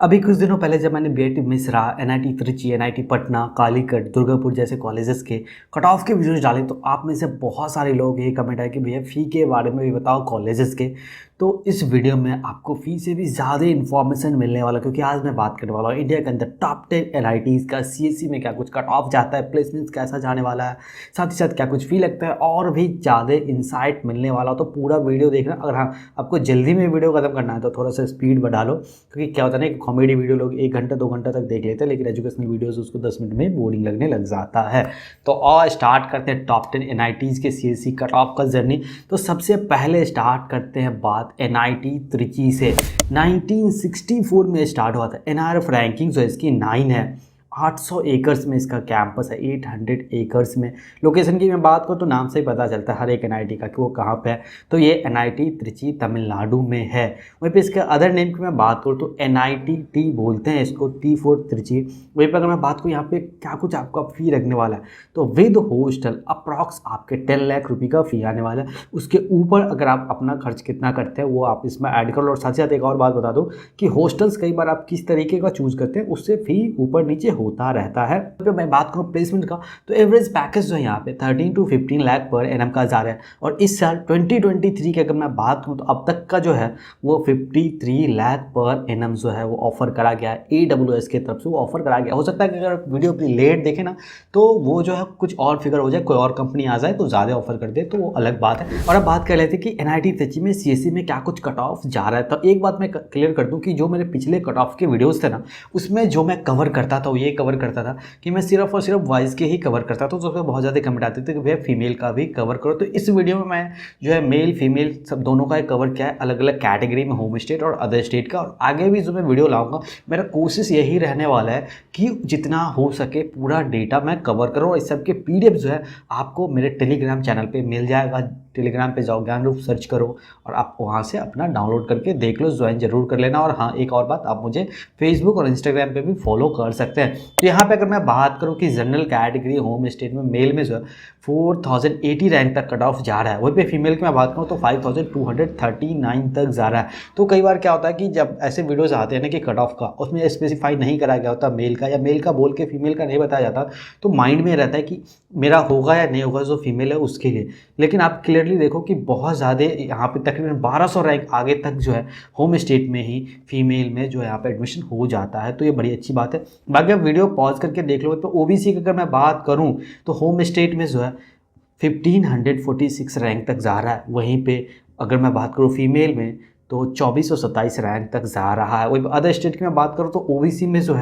अभी कुछ दिनों पहले जब मैंने BIT Mishra, NIT Trichy, NIT Patna, Calicut, Durgapur जैसे कॉलेजेस के कट ऑफ के वीडियोस डाले तो आप में से बहुत सारे लोग ये कमेंट आए कि भैया फ़ी के बारे में भी बताओ कॉलेजेस के। तो इस वीडियो में आपको फ़ी से भी ज़्यादा इन्फॉर्मेशन मिलने वाला, क्योंकि आज मैं बात करने वाला हूँ इंडिया के अंदर टॉप 10 एनआईटीज़ का सीएससी में क्या कुछ कट ऑफ जाता है, प्लेसमेंट्स कैसा जाने वाला है, साथ ही साथ क्या कुछ फ़ी लगता है और भी ज़्यादा इंसाइट मिलने वाला हो। तो पूरा वीडियो देखना। अगर हाँ आपको जल्दी में वीडियो खत्म करना है तो थोड़ा सा स्पीड बढ़ा लो, क्योंकि क्या होता है ना कि कॉमेडी वीडियो लोग 1 घंटा 2 घंटा तक देख लेते हैं, लेकिन एजुकेशनल वीडियोस उसको 10 मिनट में बोरिंग लगने लग जाता है। तो और स्टार्ट करते हैं टॉप 10 एनआईटीज़ के सीएससी कट ऑफ का जर्नी। तो सबसे पहले स्टार्ट करते हैं बात एनआईटी त्रिची से। 1964 में स्टार्ट हुआ था। एनआरएफ रैंकिंग जो है इसकी 9 है। 800 एकर्स में इसका कैंपस है, 800 एकर्स में। लोकेशन की मैं बात करूँ तो नाम से ही पता चलता है हर एक एनआईटी का कि वो कहाँ पे है। तो ये एनआईटी त्रिची तमिलनाडु में है। वहीं पे इसके अदर नेम की मैं बात करूँ तो एनआईटी टी बोलते हैं इसको, टी फॉर त्रिची। वहीं पर अगर मैं बात करूँ यहाँ पे क्या कुछ आपका फ़ी लगने वाला है तो विद हॉस्टल अप्रॉक्स आपके 10 लाख रुपये का फ़ी आने वाला है। उसके ऊपर अगर आप अपना खर्च कितना करते हैं वो आप इसमें ऐड कर लो। और साथ ही साथ एक और बात बता दो कि हॉस्टल्स कई बार आप किस तरीके का चूज़ करते हैं उससे फ़ी ऊपर नीचे होता रहता है। तो मैं बात करूँ प्लेसमेंट का तो एवरेज पैकेज जो है यहाँ पे 13 to 15 लाख पर एनएम का जा रहा है। और इस साल 2023 की अगर मैं बात करूँ तो अब तक का जो है वो 53 लाख पर एनएम जो है वो ऑफर करा गया है। AWS की तरफ से वो ऑफर करा गया। हो सकता है कि अगर वीडियो अपनी लेट देखे ना तो वो जो है कुछ और फिगर हो जाए, कोई और कंपनी आ जाए तो ज़्यादा ऑफर कर दे, तो वो अलग बात है। और अब बात कर लेते हैं कि एनआईटी त्रिची में सीएससी में क्या कुछ कट ऑफ जा रहा है। तो एक बात मैं क्लियर कर दूँ कि जो मेरे पिछले कट ऑफ के वीडियोज़ थे ना उसमें जो मैं कवर करता था वो ये कवर करता था कि मैं सिर्फ और सिर्फ वॉइस के ही कवर करता था। तो उसमें बहुत ज़्यादा कमेंट आते थे कि भैया फीमेल का भी कवर करो। तो इस वीडियो में मैं जो है मेल फीमेल सब दोनों का कवर किया है, अलग अलग कैटेगरी में, होम स्टेट और अदर स्टेट का। और आगे भी जो मैं वीडियो लाऊंगा मेरा कोशिश यही रहने वाला है कि जितना हो सके पूरा डेटा मैं कवर करूँ। और इस सब के PDF जो है आपको मेरे टेलीग्राम चैनल पर मिल जाएगा। टेलीग्राम पे जाओ, ज्ञान रूप सर्च करो और आप वहाँ से अपना डाउनलोड करके देख लो, ज्वाइन जरूर कर लेना। और हाँ एक और बात, आप मुझे फेसबुक और इंस्टाग्राम पे भी फॉलो कर सकते हैं। तो यहाँ पे अगर मैं बात करूँ कि जनरल कैटेगरी होम स्टेट में मेल में जो है 4080 रैंक तक कट ऑफ जा रहा है। वहीं पे फीमेल की मैं बात करूँ तो 5239 तक जा रहा है। तो कई बार क्या होता है कि जब ऐसे वीडियोस आते हैं ना कि कट ऑफ का, उसमें स्पेसिफाई नहीं करा गया होता मेल का, या मेल का बोल के फीमेल का नहीं बताया जाता, तो माइंड में रहता है कि मेरा होगा या नहीं होगा जो फीमेल है उसके लिए। लेकिन आप क्लियरली देखो कि बहुत ज़्यादा यहाँ पे तकरीबन 1200 रैंक आगे तक जो है होम स्टेट में ही फीमेल में जो है यहाँ पे एडमिशन हो जाता है। तो ये बड़ी अच्छी बात है। बाकी आप वीडियो पॉज करके देख लो। तो ओबीसी की अगर मैं बात करूँ तो होम स्टेट में जो है 1546 रैंक तक जा रहा है। वहीं पे अगर मैं बात करूँ फीमेल में तो 2427 रैंक तक जा रहा है। वही अदर स्टेट की मैं बात करूँ तो ओबीसी में जो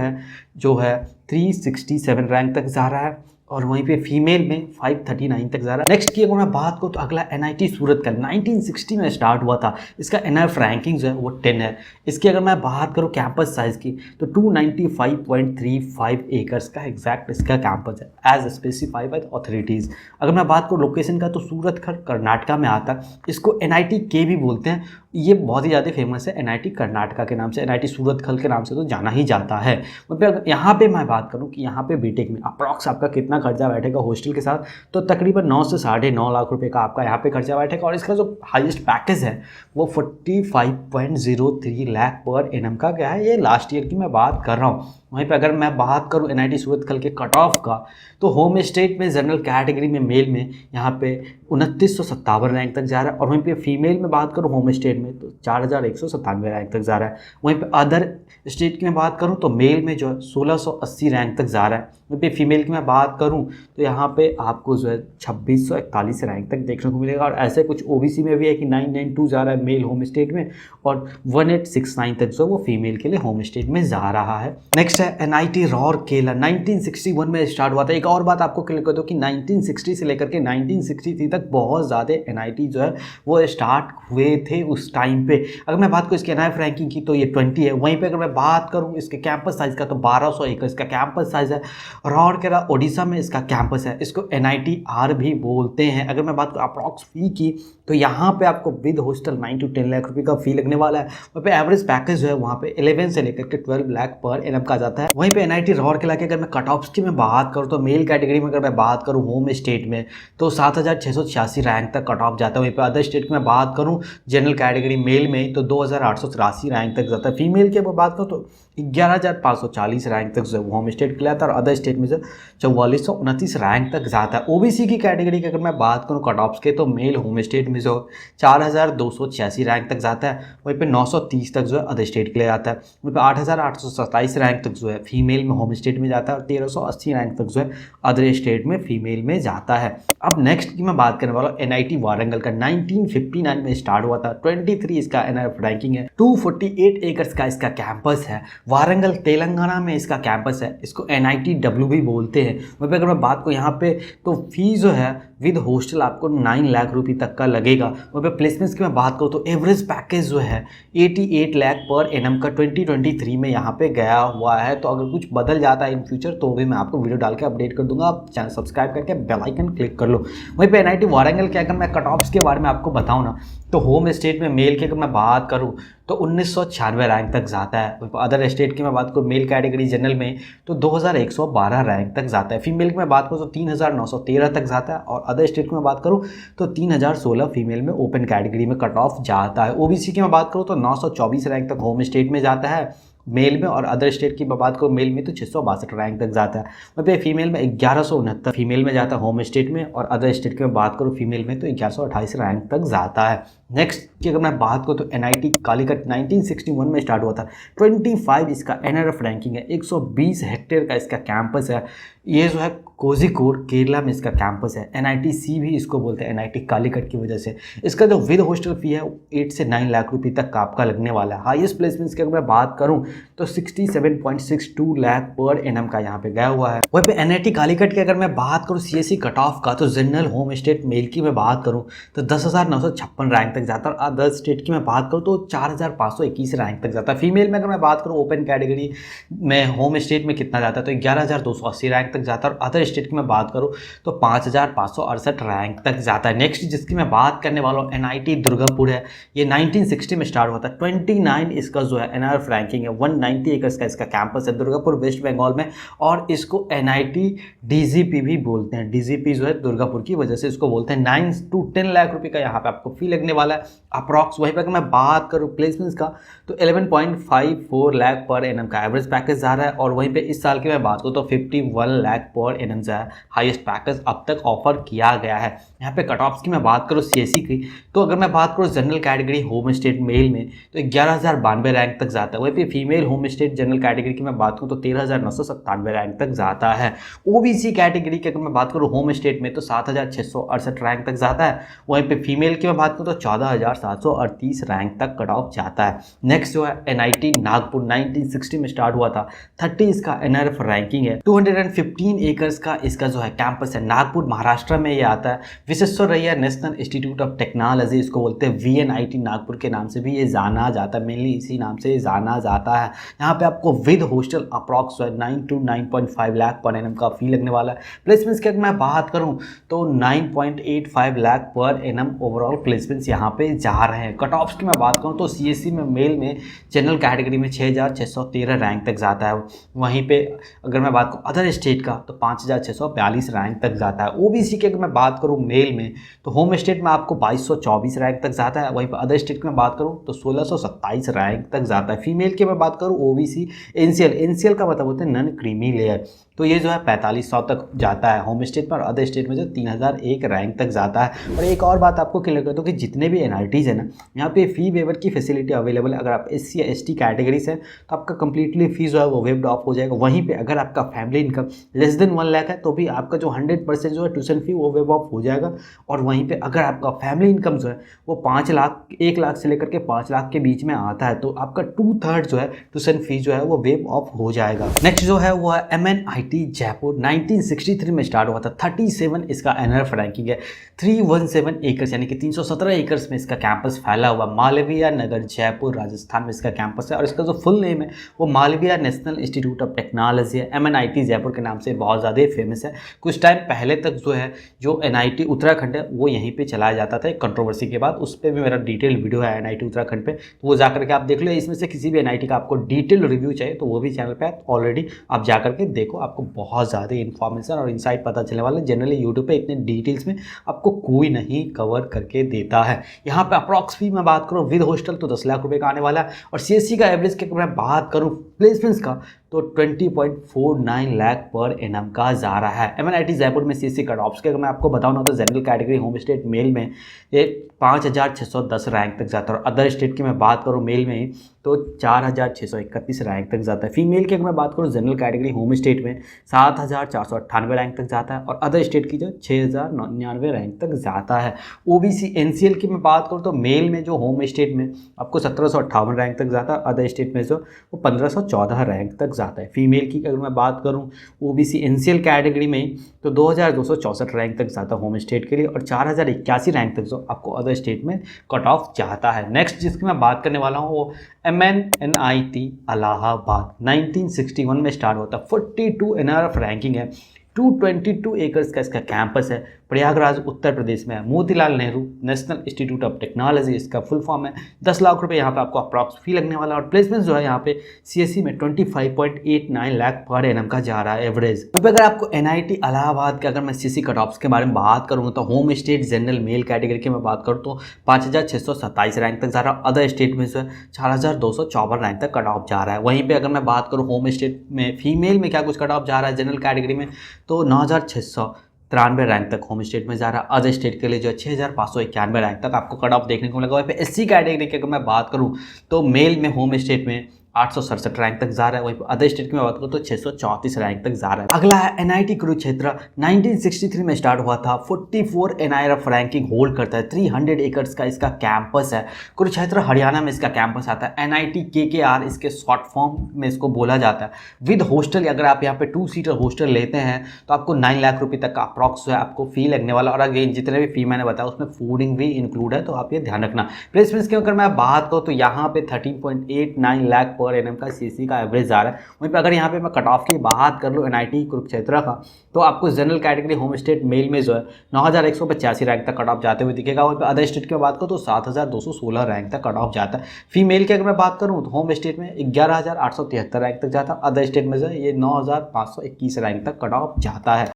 है 367 रैंक तक जा रहा है। और वहीं पे फीमेल में 539 तक जा रहा है। नेक्स्ट की अगर मैं बात करूँ तो अगला एनआईटी सूरत का 1960 में स्टार्ट हुआ था। इसका एनआईएफ रैंकिंग जो है वो 10 है। इसकी अगर मैं बात करूँ कैंपस साइज़ की तो 295.35 एकर्स का एग्जैक्ट इसका कैंपस है एज स्पेसिफाइड बाय अथॉरिटीज़। अगर मैं बात करूँ लोकेशन का तो सूरत कर्नाटका में आता है। इसको एनआईटी के भी बोलते हैं। ये बहुत ही ज़्यादा फेमस है एनआईटी कर्नाटका के नाम से, एनआईटी सूरतखल के नाम से तो जाना ही जाता है। मतलब यहाँ पे मैं बात करूँ कि यहाँ पे बीटेक में अप्रॉक्स आपका कितना खर्चा बैठेगा हॉस्टल के साथ, तो तकरीबन 9 से 9.5 लाख रुपए का आपका यहाँ पे खर्चा बैठेगा। और इसका जो हाईएस्ट पैकेज है वो 45.03 लाख पर एनएम का क्या है, ये लास्ट ईयर की मैं बात कर रहा हूँ। वहीं पे अगर मैं बात करूँ एनआईटी सूरतखल के कट ऑफ का तो होम स्टेट में जनरल कैटेगरी में मेल में यहाँ पे 2957 रैंक तक जा रहा है। और वहीं पे फीमेल में बात करूँ होम स्टेट में तो 4197 रैंक तक जा रहा है। वहीं पे अदर स्टेट की मैं बात करूँ तो मेल में जो है 1680 रैंक तक जा रहा है। वहीं पे फीमेल की मैं बात करूँ तो यहाँ पे आपको जो है 2641 रैंक तक देखने को मिलेगा। और ऐसे कुछ ओबीसी में भी है कि 992 जा रहा है मेल होम स्टेट में, और 1869 तक जो वो फीमेल के लिए होम स्टेट में जा रहा है। नेक्स्ट है एनआईटी रौरकेला। 1961 में स्टार्ट हुआ था। एक और बात आपको क्लियर कर दो कि 1960 से लेकर के 1963 तक बहुत ज़्यादा एनआईटी जो है वो स्टार्ट हुए थे उस टाइम पे। अगर मैं बात करूँ इसके एनआईएफ रैंकिंग की तो ये 20 है। वहीं पे अगर मैं बात करूँ इसके कैंपस साइज़ का तो 1200 एकड़ इसका कैंपस साइज़ है। रौरकेला ओडिशा में इसका कैंपस है। इसको NITR भी बोलते हैं। अगर मैं बात करूँ अप्रॉक्स फ़ी की तो यहाँ पे आपको विद हॉस्टल 9 to 10 लाख रुपये का फ़ी लगने वाला है। वहाँ पे एवरेज पैकेज जो है वहाँ पे 11 से लेकर के 12 लाख पर एनएम का जाता जाता है। वहीं पे एनआईटी राउरकेला की अगर मैं कट ऑफ्स की मैं बात करूँ तो मेल कैटेगरी में अगर मैं बात करूँ होम स्टेट में तो 7686 रैंक तक कट ऑफ जाता है। वहीं पे अदर स्टेट की मैं बात करूँ जनरल कैटेगरी मेल में तो 2883 रैंक तक जाता है। फीमेल की मैं बात करूँ तो 11540 रैंक तक जो है होम स्टेट के लिए आता है और अदर स्टेट में जो 4429 रैंक तक जाता है। ओबीसी की कैटेगरी की अगर मैं बात करूँ कट ऑफ्स के तो मेल होम स्टेट में जो 4286 रैंक तक जाता है। वहीं पे 930 तक जो है अदर स्टेट के लिए आता है। वहीं पे 8827 रैंक तक जो है फीमेल में होम स्टेट में जाता है और 1380 रैंक तक जो है अदर स्टेट में फीमेल में जाता है। अब नेक्स्ट की मैं बात करने वाला हूँ एनआईटी वारंगल का। 1959 में स्टार्ट हुआ था। 23 इसका एनआईएफ रैंकिंग है। 248 एकर्स का इसका कैंपस है। वारंगल तेलंगाना में इसका कैंपस है। इसको एनआईटी डब्ल्यू भी बोलते हैं। वहीं पे अगर मैं बात करूँ यहाँ पे तो फीस जो है विद हॉस्टल आपको 9 लाख रुपये तक का लगेगा। वहीं पे प्लेसमेंट्स की मैं बात करूँ तो एवरेज पैकेज जो है 88 लाख पर एनम का 2023 में यहाँ पे गया हुआ है। तो अगर कुछ बदल जाता है इन फ्यूचर तो भी मैं आपको वीडियो डाल के अपडेट कर दूंगा। आप चैनल सब्सक्राइब करके बेल आइकन क्लिक कर लो। वहीं पे एनआईटी वारंगल के अगर मैं कट ऑफ्स के बारे में आपको बताऊँ ना तो होम स्टेट में मेल की अगर मैं बात करूँ तो 1996 रैंक तक जाता है। अदर स्टेट की मैं बात करूँ मेल कैटेगरी जनरल में तो 2112 रैंक तक जाता है। फीमेल की मैं बात करूँ तो 3913 तक जाता है और अदर स्टेट की मैं बात करूँ तो 3016 फीमेल में ओपन कैटेगरी में कट ऑफ जाता है। ओबीसी की मैं बात करूँ तो 924 रैंक तक होम स्टेट में जाता है मेल में और अदर स्टेट की बात करूँ मेल में तो 662 रैंक तक जाता है। वहीं पे फीमेल में 1169 फीमेल में जाता है होम स्टेट में और अदर स्टेट की मैं बात करूँ फीमेल में तो 1128 रैंक तक जाता है। नेक्स्ट की अगर मैं बात करूँ तो एनआईटी कालीकट 1961 में स्टार्ट हुआ था। 25 इसका एनआरएफ रैंकिंग है। 120 हेक्टेयर का इसका कैंपस है। ये जो है कोझिकोड केरला में इसका कैंपस है। एनआईटी सी भी इसको बोलते हैं एनआईटी कालीकट की वजह से। इसका जो विद हॉस्टल फी है 8 से 9 लाख रुपये तक का आपका लगने वाला है। हाईएस्ट प्लेसमेंट्स की अगर मैं बात करूं तो 67.62 लाख पर एनम का यहाँ पे गया हुआ है। वहीं पे एनआईटी कालीकट की अगर मैं बात करूँ सीएससी कट ऑफ का तो जनरल होम स्टेट मेल की मैं बात करूँ तो 10,956 रैंक तक जाता है और अदर स्टेट की मैं बात करूँ तो 4,521 रैंक तक जाता है। फीमेल में अगर मैं बात करूँ ओपन कैटेगरी में होम स्टेट में कितना जाता है तो 11,280 रैंक तक जाता है और अदर स्टेट की मैं बात करूँ तो 5,568 रैंक तक जाता है। नेक्स्ट जिसकी मैं बात करने वाला हूँ एनआईटी दुर्गापुर है। ये 1960 में स्टार्ट हुआ था। 29 इसका जो है एनआरएफ रैंकिंग है। 190 एकर्स का इसका कैंपस है दुर्गापुर वेस्ट बंगाल में और इसको एनआईटी डीजीपी भी बोलते हैं। डीजीपी जो है दुर्गापुर की वजह से इसको बोलते हैं। 9 से 10 लाख रुपये का यहाँ पे आपको फी लगने वाला है अप्रॉक्स। वहीं पर अगर मैं बात करूँ प्लेसमेंट्स का तो 11.54 लाख पर एनम का एवरेज पैकेज जा रहा है और वहीं पे इस साल की मैं बात करूँ तो 51 लाख पर एनम जो है हाईएस्ट पैकेज अब तक ऑफर किया गया है। यहाँ पे कट ऑफ्स की मैं बात करूँ सीएससी की तो अगर मैं बात करूँ general category home state male में तो 11,092 रैंक तक जाता है। वहीं पे female home state general category की मैं बात करूँ तो 13,997 रैंक तक जाता है। ओबीसी कैटेगरी की अगर मैं बात करूँ होम स्टेट में तो 7,668 रैंक तक जाता है। वहीं पे फीमेल की मैं बात करूँ तो 14,738 रैंक तक कट ऑफ जाता है। नेक्स्ट जो है एनआईटी नागपुर 1960 में स्टार्ट हुआ था। 30 इसका एनआरएफ रैंकिंग है। 215 एकर्स का इसका जो है कैंपस है। नागपुर महाराष्ट्र में ये आता है। Visvesvaraya national institute of technology इसको बोलते हैं। वीएनआईटी नागपुर के नाम से भी ये जाना जाता है। मेनली इसी नाम से जाना जाता है। यहाँ पे आपको with hostel approx 9 to 9.5 lakh per annum का फी लगने वाला है। प्लेसमेंट्स की अगर मैं बात करूँ तो 9.85 lakh per annum overall placements यहाँ पे जा रहे हैं। कट ऑफ्स की मैं बात करूँ तो सीएससी में मेल में जनरल कैटेगरी में 6,613 रैंक तक जाता है। वहीं पे अगर मैं बात करूँ अदर स्टेट का तो 5,642 रैंक तक जाता है। ओबीसी की अगर मैं बात करूँ मेल में तो होम स्टेट में आपको 2224 रैंक तक जाता है। वहीं पर अदर स्टेट की मैं बात करूँ तो 1627 रैंक तक जाता है। फीमेल की मैं बात करूँ ओबीसी एनसीएल का मतलब होता है नॉन क्रीमी लेयर तो ये जो है 4500 तक जाता है होम स्टेट पर। अदर स्टेट में जो 3001 रैंक तक जाता है। और एक और बात आपको क्लियर कर दूँ कि जितने भी एनआईटीज़ है ना यहाँ पे फ़ी वेवर की फैसिलिटी अवेलेबल है। अगर आप एससी या एसटी कैटेगरी से तो आपका कंप्लीटली फीस जो है वो वेव्ड ऑफ हो जाएगा। वहीं पे अगर आपका family income less than 1 lakh है तो भी आपका जो 100% जो है ट्यूशन फी वो वेव ऑफ हो जाएगा। और वहीं पे अगर आपका फैमिली इनकम जो है वो 5 लाख 1 लाख से लेकर के 5 लाख के बीच में आता है तो आपका 2/3 जो है ट्यूशन फी जो है वो वेव ऑफ हो जाएगा। नेक्स्ट जो है वो है MNIT जयपुर 1963 में स्टार्ट हुआ था। 37 इसका एनआरएफ रैंकिंग है। 317 एकर्स यानी कि 317 एकर्स में इसका कैंपस फैला हुआ। मालवीय नगर जयपुर राजस्थान में इसका कैंपस है और इसका जो फुल नेम है वो Malviya national institute of technology है। MNIT जयपुर के नाम से बहुत ज़्यादा फेमस है। कुछ टाइम पहले तक जो है जो NIT उत्तराखंड है वो यहीं पे चलाया जाता था। एक कंट्रोवर्सी के बाद उस पर भी मेरा डिटेल वीडियो है NIT उत्तराखंड पे तो वो जाकर के आप देख लो। इसमें से किसी भी NIT का आपको आपको डिटेल रिव्यू चाहिए तो वो भी चैनल पे ऑलरेडी आप जा करके देखो, आपको बहुत ज़्यादा इन्फॉर्मेशन और इंसाइट पता चलने वाला है। जनरली यूट्यूब पे इतने डिटेल्स में आपको कोई नहीं कवर करके देता है। यहाँ पे अप्रॉक्स फी मैं बात करूँ विद हॉस्टल तो 10 लाख रुपए का आने वाला है, और सीएससी का एवरेज की अगर मैं बात करूँ प्लेसमेंट्स का तो 20.49 लाख पर एनम का जा रहा है। एमएनआईटी जयपुर में सीएससी कट ऑफ्स के अगर मैं आपको बताऊँ ना तो general category home state male में ये 5610 रैंक तक जाता है, और अदर स्टेट की मैं बात करूँ मेल में तो 4631 रैंक तक जाता है। फीमेल की अगर मैं बात करूँ जनरल कैटेगरी होम स्टेट में 7498 रैंक तक जाता है, और अदर स्टेट की जो 6099 रैंक तक जाता है। ओबीसी एनसीएल की मैं बात करूँ तो मेल में जो होम स्टेट में आपको 1758 रैंक तक जाता है, अदर स्टेट में जो वो 1514 रैंक तक जाता है। फीमेल की अगर मैं बात करूँ ओबीसी एनसीएल कैटेगरी में तो 2264 रैंक तक जाता है होम स्टेट के लिए, और 4081 रैंक तक जो आपको अदर स्टेट में कट ऑफ जाता है। नेक्स्ट जिसकी मैं बात करने वाला हूँ वो MNNIT इलाहाबाद 1961 में स्टार्ट होता है। 42 NRF रैंकिंग है, 222 एकर्स का इसका कैंपस है, प्रयागराज उत्तर प्रदेश में है। Motilal Nehru national institute of technology इसका फुल फॉर्म है। 10 लाख रुपए यहाँ पे आपको अप्रॉक्स फी लगने वाला है, और प्लेसमेंट जो है यहाँ पे सीएससी में 25.89 लाख पर एनम का जा रहा है एवरेज। तो अगर आपको एनआईटी इलाहाबाद के अगर मैं सीएससी कट ऑफ्स के बारे में बात करूँ तो home state general male category की मैं बात करूँ तो 5627 रैंक तक जा रहा है, अदर स्टेट में जो है 4254 रैंक तक कट ऑफ जा रहा है। वहीं पर अगर मैं बात करूँ होम स्टेट में फीमेल में क्या कुछ कट ऑफ जा रहा है जनरल कैटेगरी में तो 9693 रैंक तक होम स्टेट में जा रहा है। अदर स्टेट के लिए जो है 6591 रैंक तक आपको कट ऑफ देखने को मिलेगा। वहीं पे एससी कैटेगरी की अगर मैं बात करूं तो मेल में होम स्टेट में 867 रैंक तक जा रहा है, वहीं पर अदर स्टेट की मैं बात करूँ तो 634 रैंक तक जा रहा है। अगला है एनआईटी कुरुक्षेत्र 1963 में स्टार्ट हुआ था, 44 एनआईआरएफ रैंकिंग होल्ड करता है, 300 एकर्स का इसका कैंपस है। कुरुक्षेत्र हरियाणा में इसका कैंपस आता है। एनआईटी केकेआर इसके शॉर्ट फॉर्म में इसको बोला जाता है। विद हॉस्टल अगर आप यहाँ पे 2 सीटर हॉस्टल लेते हैं तो आपको 9 लाख रुपये तक का अप्रॉक्स जो है आपको फी लगने वाला, और अगेन जितने भी फी मैंने बताया उसमें फूडिंग भी इंक्लूड है, तो आप ये ध्यान रखना। प्लेसमेंट्स की अगर मैं बात करूँ तो यहाँ पे 13.89 लाख पर एनम का सीसी का एवरेज आ रहा है। वहीं पे अगर यहाँ पे मैं कट ऑफ की बात कर लूँ एनआईटी कुरुक्षेत्र का तो आपको general category home state male में जो है 9185 रैंक तक कट ऑफ जाते हुए दिखेगा। वहीं पे अदर स्टेट की बात करूँ तो 7216 रैंक तक कट ऑफ जाता है। फीमेल की अगर मैं बात करूँ तो होम स्टेट में 11873 रैंक तक जाता है, अदर स्टेट में जो है ये 9521 रैंक तक कट ऑफ जाता है।